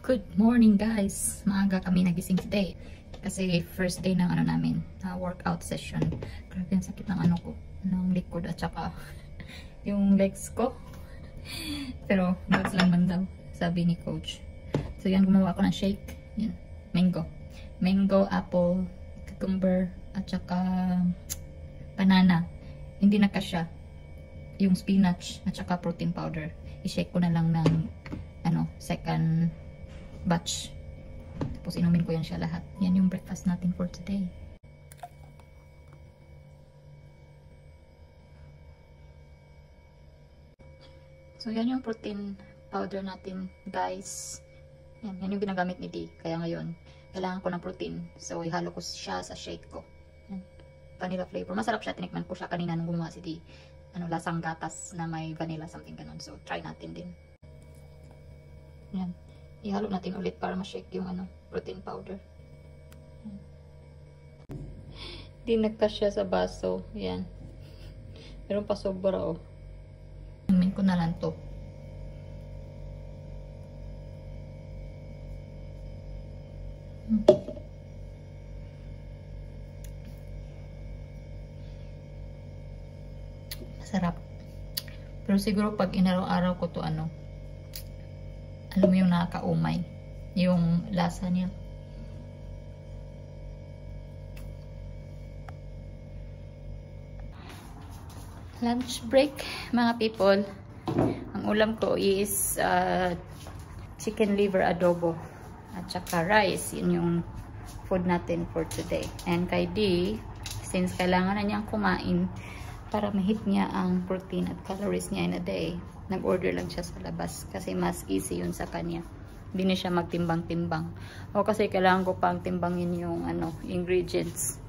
Good morning guys! Maaga kami nagising today. Kasi first day ng ano namin, workout session. Grabe ang sakit ng ano ko, ng likod at saka yung legs ko. Pero legs lang man daw, sabi ni coach. So yan, gumawa ako ng shake. Yan, mango. Mango, apple, cucumber, at saka banana. Hindi na kasya yung spinach at saka protein powder. I-shake ko na lang ng second batch. Tapos inumin ko yan siya lahat. Yan yung breakfast natin for today. So yan yung protein powder natin guys. Yan yung ginagamit ni Dee. Kaya ngayon, kailangan ko ng protein. So ihalo ko siya sa shake ko. Yan. Vanilla flavor. Masarap siya. Tinikman ko siya kanina nung gumawa si Dee. Lasang gatas na may vanilla something ganun. So try natin din. Yan. Ihalo natin ulit para ma-shake yung protein powder. Di nagkasya sa baso. Yan. Meron pa sobra oh. Inumin ko na lang to. Masarap. Pero siguro pag inaraw-araw ko to alam mo yung nakakaumay yung lasa niya. Lunch break mga people. Ang ulam ko is chicken liver adobo at saka rice. Yun yung food natin for today. And kay Dee, since kailangan na niyang kumain para ma-hit niya ang protein at calories niya in a day, nag-order lang siya sa labas kasi mas easy yun sa kanya. Hindi na siya magtimbang-timbang. O kasi kailangan ko pang timbangin yung ingredients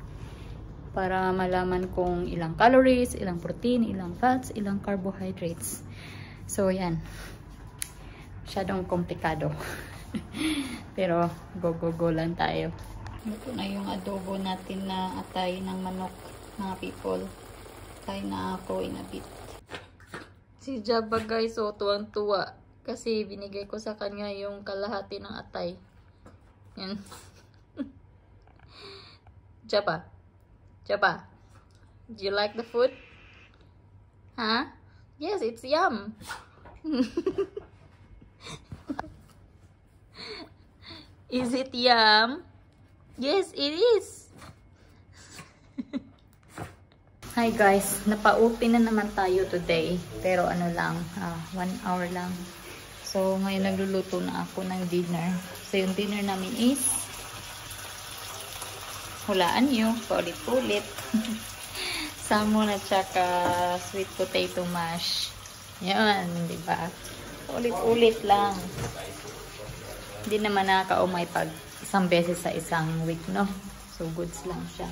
para malaman kung ilang calories, ilang protein, ilang fats, ilang carbohydrates. So yan. Masyadong komplikado. Pero go lang tayo. Ito na yung adobo natin na atay ng manok mga people. Atay na ako in a bit. Si Jabba guys, tuwang-tuwa. Kasi binigay ko sa kanya yung kalahati ng atay. Yan. Jabba. Jabba. Do you like the food? Huh? Yes, it's yum. Is it yum? Yes, it is. Hi guys, napa-open na naman tayo today. Pero lang, 1 hour lang. So ngayon nagluluto na ako ng dinner. So yung dinner namin is, hulaan nyo, paulit-ulit. Salmon at saka sweet potato mash. Yan, diba? Paulit-ulit lang. Hindi naman nakakaumay pag isang beses sa isang week, no? So goods lang siya.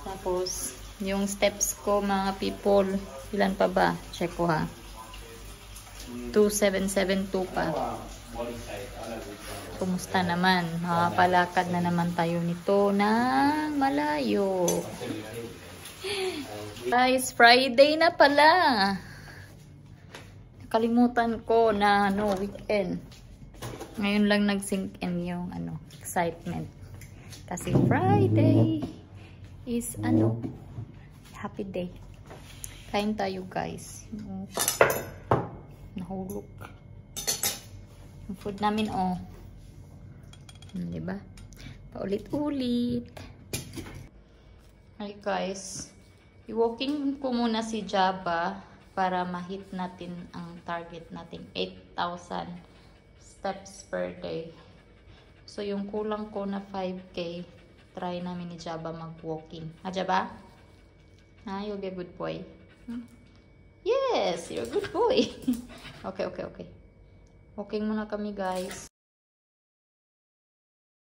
Tapos yung steps ko mga people, ilan pa ba? Check ko ha. 2772 pa. Kumusta naman? Makapalakad na naman tayo nito ng malayo. Guys, Friday na pala. Nakalimutan ko na weekend. Ngayon lang nag-sink in yung excitement. Kasi Friday is happy day. Kain tayo guys. Nahulog. Yung food namin diba? Paulit-ulit. Hi guys. I-walking ko muna si Jabba para ma-hit natin ang target natin. 8,000 steps per day. So yung kulang ko na 5K, try namin ni Jabba mag-walking. Jabba? You'll be a good boy. Yes, you're a good boy. Okay. Walking muna kami guys.